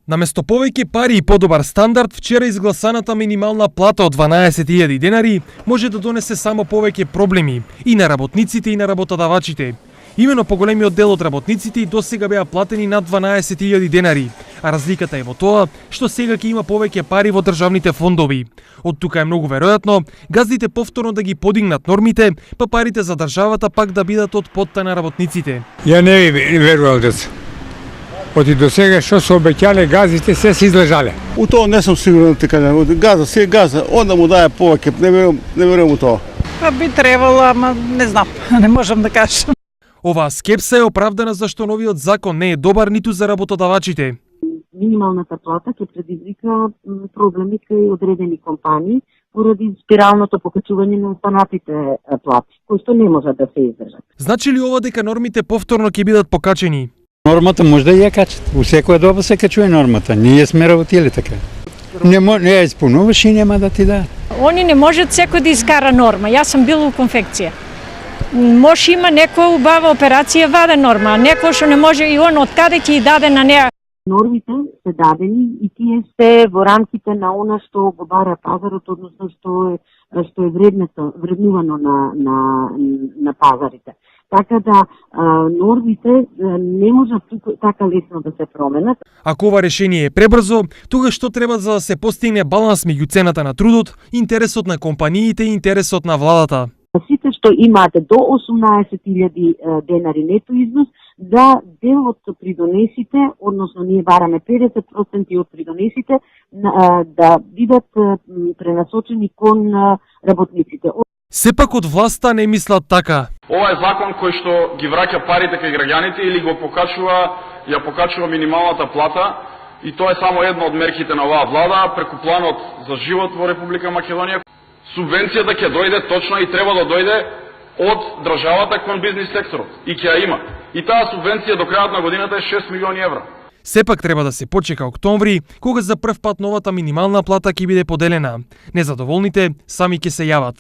Наместо повеќе пари и подобар стандард, вчера изгласаната минимална плата од 12.000 денари може да донесе само повеќе проблеми и на работниците и на работодавачите. Имено поголемиот дел од работниците и досега беа платени над 12.000 денари, а разликата е во тоа што сега ќе има повеќе пари во државните фондови. Од тука е многу веројатно газдите повторно да ги подигнат нормите, па парите за државата пак да бидат од потта на работниците. Ја не верувам да се. Од и до сега што се обеќале газите се излежале. У тоа не сум сигурен дека газа, се газа, онда му дае повеќе, не верувам у тоа. Па би требало, ама не знам, не можам да кажам. Оваа скепса е оправдана зашто новиот закон не е добар ниту за работодавачите. Минималната плата ќе предизвика проблеми кај одредени компании поради спиралното покачување на останатите плати, кои што не можат да се издржат. Значи ли ова дека нормите повторно ќе бидат покачени? Нормата може да ја качат. У секоја доба се качува нормата. Ние сме работили така. Не ја исполнуваш и нема да ти да. Они не можат секој да искара норма. Јас сум бил у конфекција. Може има некоја убава операција ваде норма, а некој што не може и он од каде ќе и даде на неа. Нормите се дадени и тие се во рамките на она што го бара пазарот, односно што е вреднувано на пазарите. Така да нормите не може така лесно да се променат. Ако ова решение е пребрзо, тогаш што треба за да се постигне баланс меѓу цената на трудот, интересот на компаниите и интересот на владата? Сите што имаате до 18.000 денари нето износ, да дел од придонесите, односно ние бараме 50% од придонесите, да бидат пренасочени кон работниците. Сепак од власта не мислат така. Ова е закон кој што ги враќа парите кај граѓаните или ја покачува минималната плата, и тоа е само една од мерките на оваа влада преку планот за живот во Република Македонија. Субвенцијата ќе дојде точно и треба да дојде од државата кон бизнис секторот и ќе ја има. И таа субвенција до крајот на годината е 6 милиони евра. Сепак треба да се почека октомври, кога за прв пат новата минимална плата ќе биде поделена. Незадоволните сами ќе се јават.